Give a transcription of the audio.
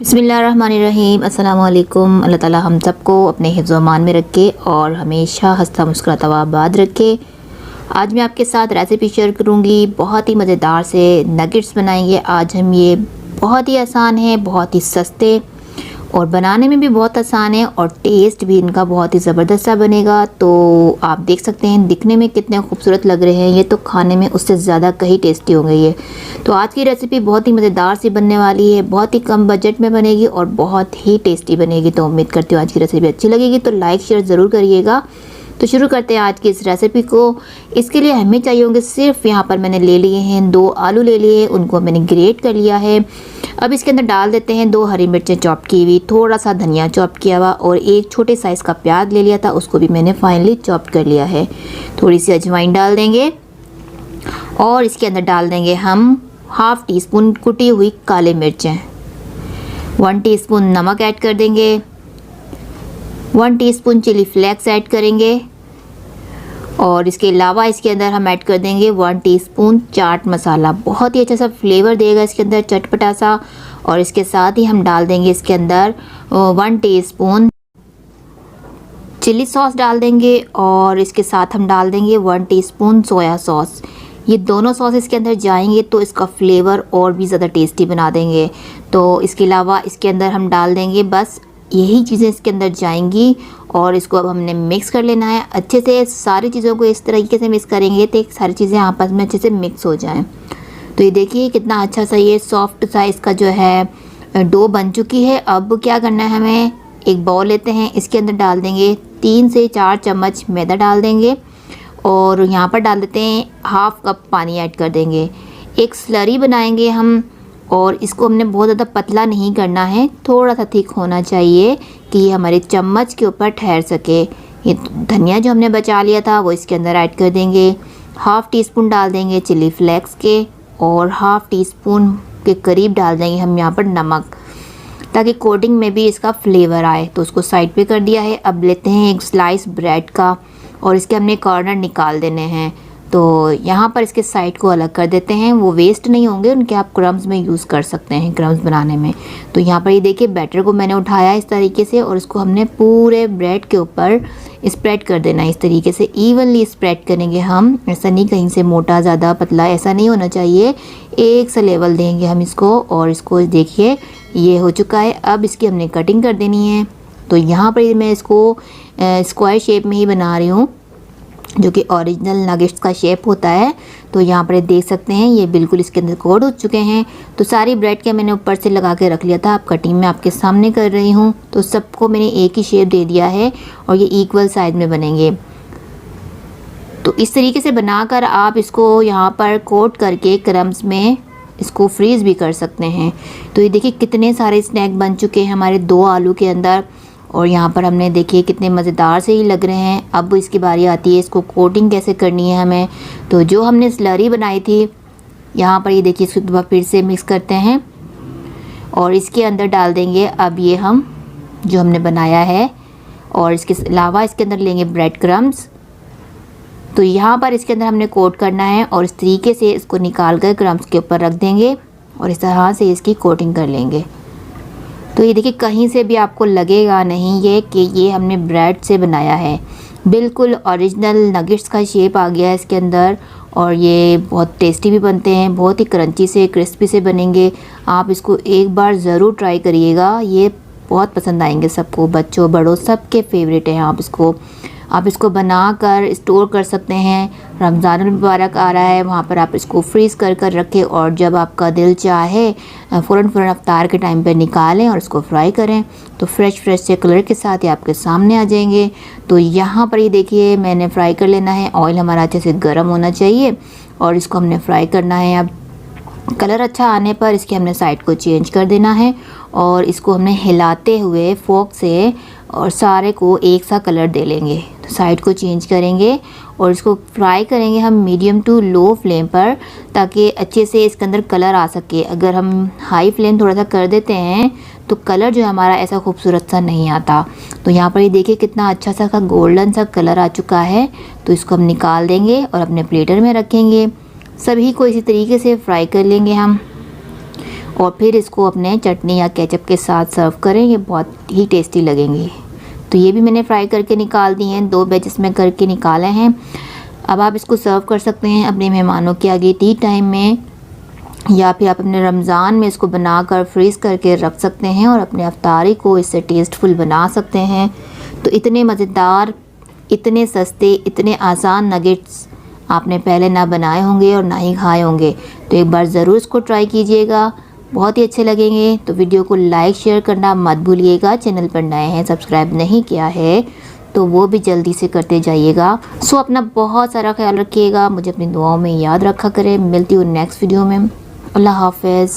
बिस्मिल्लाहिर्रहमानिर्रहीम। अस्सलाम वालेकुम। अल्लाह ताला हम सबको अपने हिफ्ज़ व अमान में रखे और हमेशा हंसता मुस्कुराता हुआ आबाद रखे। आज मैं आपके साथ रेसिपी शेयर करूंगी। बहुत ही मज़ेदार से नगेट्स बनाएंगे आज हम। ये बहुत ही आसान है, बहुत ही सस्ते और बनाने में भी बहुत आसान है और टेस्ट भी इनका बहुत ही ज़बरदस्त सा बनेगा। तो आप देख सकते हैं दिखने में कितने खूबसूरत लग रहे हैं, ये तो खाने में उससे ज़्यादा कहीं टेस्टी होंगे ये। तो आज की रेसिपी बहुत ही मज़ेदार सी बनने वाली है, बहुत ही कम बजट में बनेगी और बहुत ही टेस्टी बनेगी। तो उम्मीद करती हूँ आज की रेसिपी अच्छी लगेगी, तो लाइक शेयर ज़रूर करिएगा। तो शुरू करते हैं आज की इस रेसिपी को। इसके लिए हमें चाहिए होंगे सिर्फ यहाँ पर मैंने ले लिए हैं 2 आलू ले लिए, उनको मैंने ग्रेट कर लिया है। अब इसके अंदर डाल देते हैं 2 हरी मिर्चें चॉप की हुई, थोड़ा सा धनिया चॉप किया हुआ और एक छोटे साइज़ का प्याज ले लिया था, उसको भी मैंने फाइनली चॉप कर लिया है। थोड़ी सी अजवाइन डाल देंगे और इसके अंदर डाल देंगे हम हाफ़ टी स्पून कुटी हुई काली मिर्चें, 1 टीस्पून नमक ऐड कर देंगे, 1 टीस्पून चिली फ्लेक्स ऐड करेंगे और इसके अलावा इसके अंदर हम ऐड कर देंगे 1 टीस्पून चाट मसाला। बहुत ही अच्छा सा फ्लेवर देगा इसके अंदर, चटपटा सा। और इसके साथ ही हम डाल देंगे इसके अंदर 1 टीस्पून चिली सॉस डाल देंगे और इसके साथ हम डाल देंगे 1 टीस्पून सोया सॉस। ये दोनों सॉस इसके अंदर जाएंगे तो इसका फ्लेवर और भी ज़्यादा टेस्टी बना देंगे। तो इसके अलावा इसके अंदर हम डाल देंगे, बस यही चीज़ें इसके अंदर जाएंगी और इसको अब हमने मिक्स कर लेना है अच्छे से। सारी चीज़ों को इस तरीके से मिक्स करेंगे तो सारी चीज़ें आपस में अच्छे से मिक्स हो जाएं। तो ये देखिए कितना अच्छा सा ये सॉफ्ट सा इसका जो है डो बन चुकी है। अब क्या करना है, हमें एक बाउल लेते हैं, इसके अंदर डाल देंगे 3 से 4 चम्मच मैदा डाल देंगे और यहाँ पर डाल देते हैं हाफ़ कप पानी ऐड कर देंगे। एक स्लरी बनाएंगे हम और इसको हमने बहुत ज़्यादा पतला नहीं करना है, थोड़ा सा थिक होना चाहिए कि ये हमारे चम्मच के ऊपर ठहर सके। ये धनिया जो हमने बचा लिया था वो इसके अंदर ऐड कर देंगे। हाफ़ टी स्पून डाल देंगे चिली फ्लेक्स के और हाफ़ टी स्पून के करीब डाल देंगे हम यहाँ पर नमक, ताकि कोटिंग में भी इसका फ्लेवर आए। तो उसको साइड पे कर दिया है। अब लेते हैं एक स्लाइस ब्रेड का और इसके हमने कॉर्नर निकाल देने हैं। तो यहाँ पर इसके साइड को अलग कर देते हैं, वो वेस्ट नहीं होंगे, उनके आप क्रम्स में यूज़ कर सकते हैं क्रम्स बनाने में। तो यहाँ पर ये देखिए बैटर को मैंने उठाया इस तरीके से और इसको हमने पूरे ब्रेड के ऊपर स्प्रेड कर देना है। इस तरीके से इवनली स्प्रेड करेंगे हम, ऐसा नहीं कहीं से मोटा ज़्यादा पतला ऐसा नहीं होना चाहिए, एक सा लेवल देंगे हम इसको। और इसको देखिए ये हो चुका है। अब इसकी हमने कटिंग कर देनी है। तो यहाँ पर मैं इसको स्क्वायर शेप में ही बना रही हूँ, जो कि ओरिजिनल नगेट्स का शेप होता है। तो यहाँ पर देख सकते हैं ये बिल्कुल इसके अंदर कोट हो चुके हैं। तो सारी ब्रेड के मैंने ऊपर से लगा के रख लिया था, अब कटिंग में आपके सामने कर रही हूँ। तो सबको मैंने एक ही शेप दे दिया है और ये इक्वल साइज में बनेंगे। तो इस तरीके से बनाकर आप इसको यहाँ पर कोट करके क्रम्स में इसको फ्रीज़ भी कर सकते हैं। तो ये देखिए कितने सारे स्नैक बन चुके हैं हमारे 2 आलू के अंदर और यहाँ पर हमने देखिए कितने मज़ेदार से ही लग रहे हैं। अब इसकी बारी आती है इसको कोटिंग कैसे करनी है हमें। तो जो हमने स्लरी बनाई थी यहाँ पर ये देखिए इसको दोबारा फिर से मिक्स करते हैं और इसके अंदर डाल देंगे अब ये हम जो हमने बनाया है और इसके अलावा इसके अंदर लेंगे ब्रेड क्रम्स। तो यहाँ पर इसके अंदर हमने कोट करना है और इस तरीके से इसको निकाल कर क्रम्स के ऊपर रख देंगे और इस तरह से इसकी कोटिंग कर लेंगे। तो ये देखिए कहीं से भी आपको लगेगा नहीं ये कि ये हमने ब्रेड से बनाया है, बिल्कुल ओरिजिनल नगेट्स का शेप आ गया है इसके अंदर। और ये बहुत टेस्टी भी बनते हैं, बहुत ही क्रंची से क्रिस्पी से बनेंगे। आप इसको एक बार ज़रूर ट्राई करिएगा, ये बहुत पसंद आएंगे सबको, बच्चों बड़ों सबके फेवरेट हैं। आप इसको बनाकर स्टोर कर सकते हैं। रमज़ान मुबारक आ रहा है, वहाँ पर आप इसको फ्रीज़ कर कर रखें और जब आपका दिल चाहे फ़ौरन अफ्तार के टाइम पे निकालें और इसको फ्राई करें तो फ्रेश से कलर के साथ ये आपके सामने आ जाएंगे। तो यहाँ पर ये देखिए मैंने फ्राई कर लेना है, ऑयल हमारा अच्छे से गर्म होना चाहिए और इसको हमने फ्राई करना है। अब कलर अच्छा आने पर इसके हमने साइड को चेंज कर देना है और इसको हमने हिलाते हुए फोक से और सारे को एक सा कलर दे लेंगे। तो साइड को चेंज करेंगे और इसको फ्राई करेंगे हम मीडियम टू लो फ्लेम पर, ताकि अच्छे से इसके अंदर कलर आ सके। अगर हम हाई फ्लेम थोड़ा सा कर देते हैं तो कलर जो है हमारा ऐसा खूबसूरत सा नहीं आता। तो यहाँ पर ये देखिए कितना अच्छा सा गोल्डन सा कलर आ चुका है। तो इसको हम निकाल देंगे और अपने प्लेटर में रखेंगे। सभी को इसी तरीके से फ्राई कर लेंगे हम और फिर इसको अपने चटनी या केचप के साथ सर्व करें, ये बहुत ही टेस्टी लगेंगे। तो ये भी मैंने फ्राई करके निकाल दी हैं, 2 बैचेस में करके निकाले हैं। अब आप इसको सर्व कर सकते हैं अपने मेहमानों के आगे टी टाइम में, या फिर आप अपने रमज़ान में इसको बनाकर फ्रीज़ करके रख सकते हैं और अपने अफ्तारी को इससे टेस्टफुल बना सकते हैं। तो इतने मज़ेदार, इतने सस्ते, इतने आसान नगेट्स आपने पहले ना बनाए होंगे और ना ही खाए होंगे। तो एक बार ज़रूर इसको ट्राई कीजिएगा, बहुत ही अच्छे लगेंगे। तो वीडियो को लाइक शेयर करना मत भूलिएगा। चैनल पर नए हैं, सब्सक्राइब नहीं किया है तो वो भी जल्दी से करते जाइएगा। सो अपना बहुत सारा ख्याल रखिएगा, मुझे अपनी दुआओं में याद रखा करें। मिलती हूँ नेक्स्ट वीडियो में। अल्लाह हाफ़िज़।